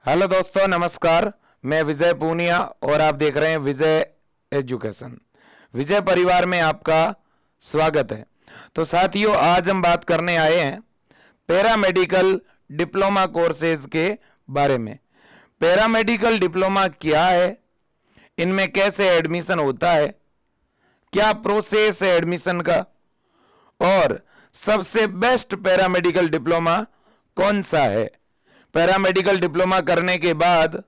Hello दोस्तों, नमस्कार। मैं विजय पूनिया और आप देख रहे हैं विजय एजुकेशन। विजय परिवार में आपका स्वागत है। तो साथियों, आज हम बात करने आए हैं पैरामेडिकल डिप्लोमा कोर्सेज के बारे में। पैरामेडिकल डिप्लोमा क्या है, इनमें कैसे एडमिशन होता है, क्या प्रोसेस है एडमिशन का, और सबसे बेस्ट पैरामेडिकल डिप्लोमा कौन सा है। पैरामेडिकल डिप्लोमा करने के बाद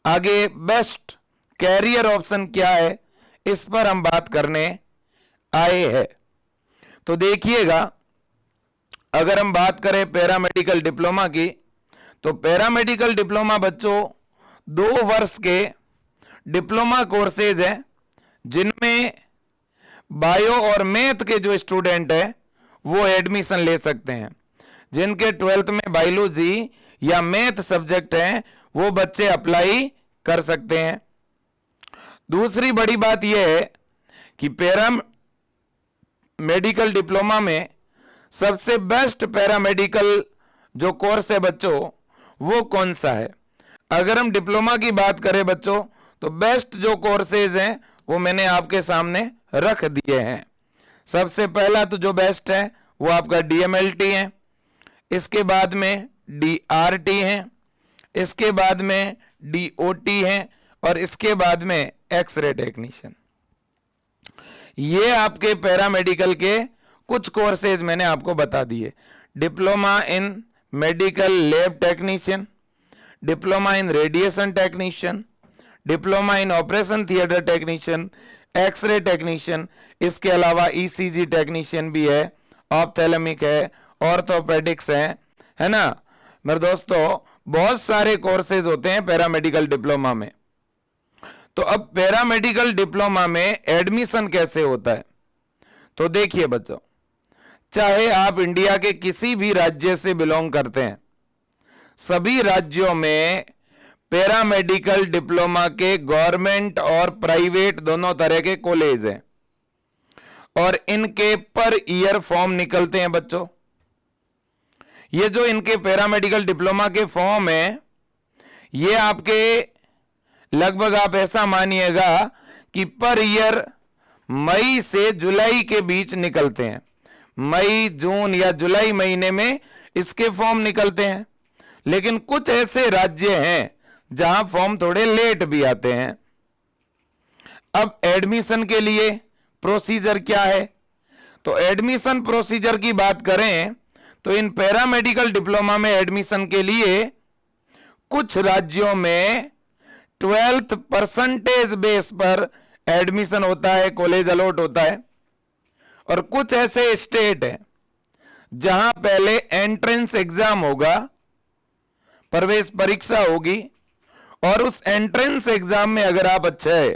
आगे बेस्ट कैरियर ऑप्शन क्या है, इस पर हम बात करने आए हैं। तो देखिएगा, अगर हम बात करें पैरामेडिकल डिप्लोमा की, तो पैरामेडिकल डिप्लोमा बच्चों 2 वर्ष के डिप्लोमा कोर्सेज हैं, जिनमें बायो और मैथ के जो स्टूडेंट हैं वो एडमिशन ले सकते हैं। जिनके 12th में बायोलॉजी या मैथ सब्जेक्ट हैं वो बच्चे अप्लाई कर सकते हैं। दूसरी बड़ी बात यह है कि पैरामेडिकल डिप्लोमा में सबसे बेस्ट पैरामेडिकल जो कोर्स है बच्चों, वो कौन सा है। अगर हम डिप्लोमा की बात करें बच्चों, तो बेस्ट जो कोर्सेज हैं वो मैंने आपके सामने रख दिए हैं। सबसे पहला तो जो बेस्ट है वो आपका DMLT है, इसके बाद में DRT है, इसके बाद में DOT है, और इसके बाद में एक्सरे टेक्नीशियन। ये आपके पैरामेडिकल के कुछ कोर्सेज मैंने आपको बता दिए। Diploma in medical lab technician, diploma in radiation technician, diploma in operation theatre technician, x ray technician, इसके अलावा ECG टेक्नीशियन भी है, ऑप्थेलमिक है, ऑर्थोपेडिक्स है ना मेरे दोस्तों। बहुत सारे कोर्सेज होते हैं पैरामेडिकल डिप्लोमा में। तो अब पैरामेडिकल डिप्लोमा में एडमिशन कैसे होता है, तो देखिए बच्चों, चाहे आप इंडिया के किसी भी राज्य से बिलोंग करते हैं, सभी राज्यों में पैरामेडिकल डिप्लोमा के गवर्नमेंट और प्राइवेट दोनों तरह के कॉलेज हैं, और इनके पर ईयर फॉर्म निकलते हैं बच्चों। ये जो इनके पैरामेडिकल डिप्लोमा के फॉर्म है, ये आपके लगभग आप ऐसा मानिएगा कि पर ईयर मई से जुलाई के बीच निकलते हैं। मई, जून या जुलाई महीने में इसके फॉर्म निकलते हैं। लेकिन कुछ ऐसे राज्य हैं जहां फॉर्म थोड़े लेट भी आते हैं। अब एडमिशन के लिए प्रोसीजर क्या है, तो एडमिशन प्रोसीजर की बात करें तो इन पैरामेडिकल डिप्लोमा में एडमिशन के लिए कुछ राज्यों में 12th परसेंटेज बेस पर एडमिशन होता है, कॉलेज अलॉट होता है। और कुछ ऐसे स्टेट हैं जहां पहले एंट्रेंस एग्जाम होगा, प्रवेश परीक्षा होगी, और उस एंट्रेंस एग्जाम में अगर आप अच्छे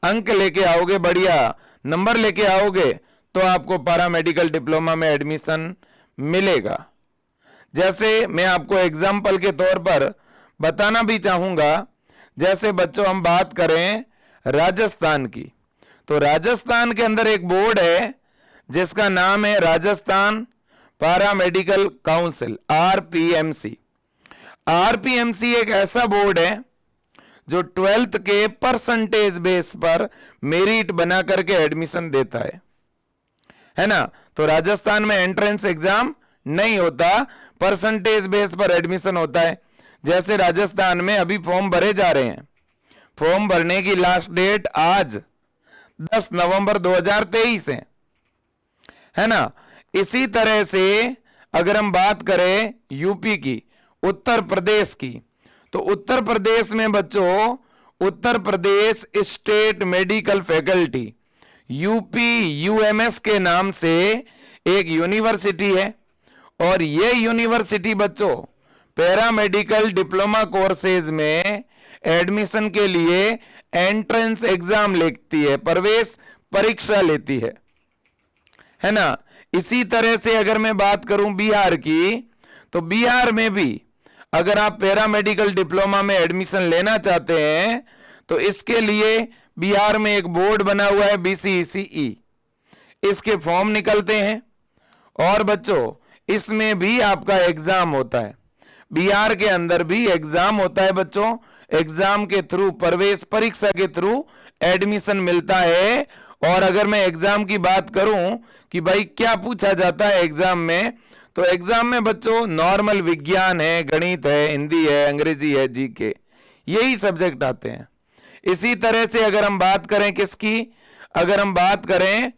अंक लेके आओगे, बढ़िया नंबर लेके आओगे, तो आपको पैरामेडिकल डिप्लोमा में एडमिशन मिलेगा। जैसे मैं आपको एग्जाम्पल के तौर पर बताना भी चाहूंगा, जैसे बच्चों हम बात करें राजस्थान की, तो राजस्थान के अंदर एक बोर्ड है जिसका नाम है Rajasthan paramedical council, RPMC। RPMC एक ऐसा बोर्ड है जो 12th के परसेंटेज बेस पर मेरिट बना करके एडमिशन देता है ना। तो राजस्थान में एंट्रेंस एग्जाम नहीं होता, परसेंटेज बेस पर एडमिशन होता है। जैसे राजस्थान में अभी फॉर्म भरे जा रहे हैं, फॉर्म भरने की लास्ट डेट आज 10 नवंबर 2023 है ना। इसी तरह से अगर हम बात करें यूपी की, उत्तर प्रदेश की, तो उत्तर प्रदेश में बच्चों Uttar Pradesh state medical faculty UPUMS के नाम से एक यूनिवर्सिटी है, और ये यूनिवर्सिटी बच्चों पैरामेडिकल डिप्लोमा कोर्सेज में एडमिशन के लिए एंट्रेंस एग्जाम लेती है, प्रवेश परीक्षा लेती है ना। इसी तरह से अगर मैं बात करूं बिहार की, तो बिहार में भी अगर आप पैरामेडिकल डिप्लोमा में एडमिशन लेना चाहते हैं, तो इसके लिए बिहार में एक बोर्ड बना हुआ है BCECE, इसके फॉर्म निकलते हैं, और बच्चों इसमें भी आपका एग्जाम होता है। बिहार के अंदर भी एग्जाम होता है बच्चों, एग्जाम के थ्रू, प्रवेश परीक्षा के थ्रू एडमिशन मिलता है। और अगर मैं एग्जाम की बात करूं कि भाई क्या पूछा जाता है एग्जाम में, तो एग्जाम में बच्चों नॉर्मल विज्ञान है, गणित है, हिंदी है, अंग्रेजी है, जीके, यही सब्जेक्ट आते हैं। इसी तरह से अगर हम बात करें किसकी, अगर हम बात करें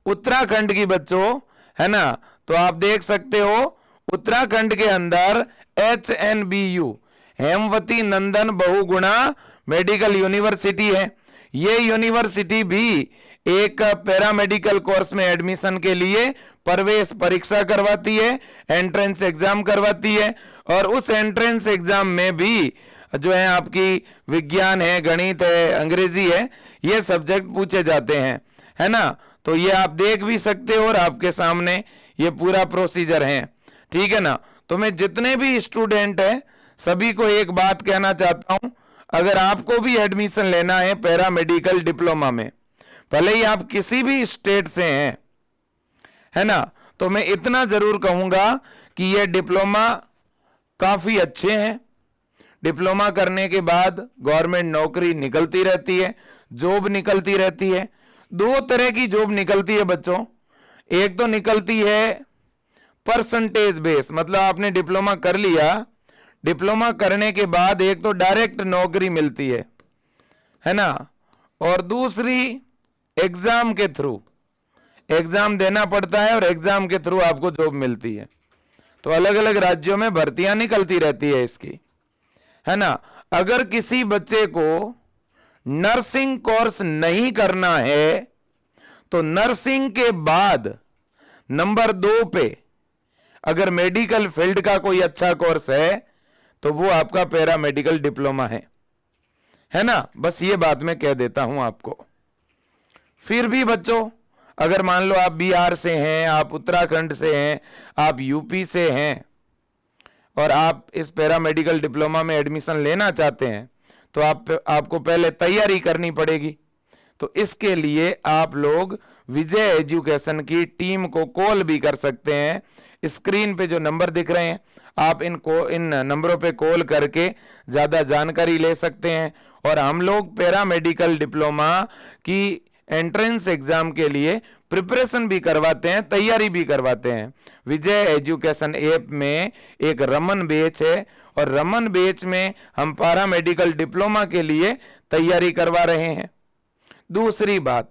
उत्तराखंड की बच्चों, है ना, तो आप देख सकते हो उत्तराखंड के अंदर HNBU Hemvati Nandan Bahuguna medical university है। ये यूनिवर्सिटी भी एक पैरामेडिकल कोर्स में एडमिशन के लिए प्रवेश परीक्षा करवाती है, एंट्रेंस एग्जाम करवाती है। और उस एंट्रेंस एग्जाम में भी जो है आपकी विज्ञान है, गणित है, अंग्रेजी है, ये सब्जेक्ट पूछे जाते हैं, है ना। तो ये आप देख भी सकते हो और आपके सामने ये पूरा प्रोसीजर है, ठीक है ना। तो मैं जितने भी स्टूडेंट हैं सभी को एक बात कहना चाहता हूं, अगर आपको भी एडमिशन लेना है पैरामेडिकल डिप्लोमा में, भले ही आप किसी भी स्टेट से हैं, है ना, तो मैं इतना जरूर कहूंगा कि ये डिप्लोमा काफी अच्छे हैं। डिप्लोमा करने के बाद गवर्नमेंट नौकरी निकलती रहती है, जॉब निकलती रहती है। दो तरह की जॉब निकलती है बच्चों, एक तो निकलती है परसेंटेज बेस, मतलब आपने डिप्लोमा कर लिया, डिप्लोमा करने के बाद एक तो डायरेक्ट नौकरी मिलती है ना, और दूसरी एग्जाम के थ्रू, एग्जाम देना पड़ता है और एग्जाम के थ्रू आपको जॉब मिलती है। तो अलग अलग राज्यों में भर्तियां निकलती रहती है इसकी, है ना। अगर किसी बच्चे को नर्सिंग कोर्स नहीं करना है तो नर्सिंग के बाद नंबर 2 पे अगर मेडिकल फील्ड का कोई अच्छा कोर्स है तो वो आपका पैरामेडिकल डिप्लोमा है ना। बस ये बात मैं कह देता हूं आपको। फिर भी बच्चों, अगर मान लो आप बिहार से हैं, आप उत्तराखंड से हैं, आप यूपी से हैं और आप इस पैरामेडिकल डिप्लोमा में एडमिशन लेना चाहते हैं, तो आपको पहले तैयारी करनी पड़ेगी। तो इसके लिए आप लोग विजय एजुकेशन की टीम को कॉल भी कर सकते हैं। स्क्रीन पे जो नंबर दिख रहे हैं, आप इन नंबरों पे कॉल करके ज़्यादा जानकारी ले सकते हैं। और हम लोग पैरामेडिकल डिप्लोमा की एंट्रेंस एग्जाम के लिए प्रिपरेशन भी करवाते हैं, तैयारी भी करवाते हैं। विजय एजुकेशन ऐप में एक रमन बैच है और रमन बैच में हम पैरामेडिकल डिप्लोमा के लिए तैयारी करवा रहे हैं। दूसरी बात,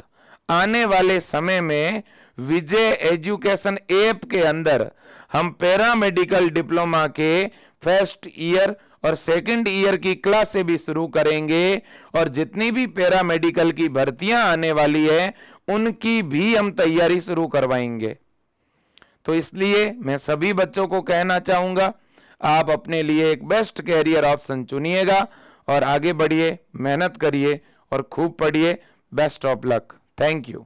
आने वाले समय में विजय एजुकेशन ऐप के अंदर हम पैरामेडिकल डिप्लोमा के फर्स्ट ईयर और सेकंड ईयर की क्लासें भी शुरू करेंगे और जितनी भी पैरामेडिकल की भर्तियां आने वाली है उनकी भी हम तैयारी शुरू करवाएंगे। तो इसलिए मैं सभी बच्चों को कहना चाहूंगा, आप अपने लिए एक बेस्ट कैरियर ऑप्शन चुनिएगा और आगे बढ़िए, मेहनत करिए और खूब पढ़िए। Best of luck. Thank you.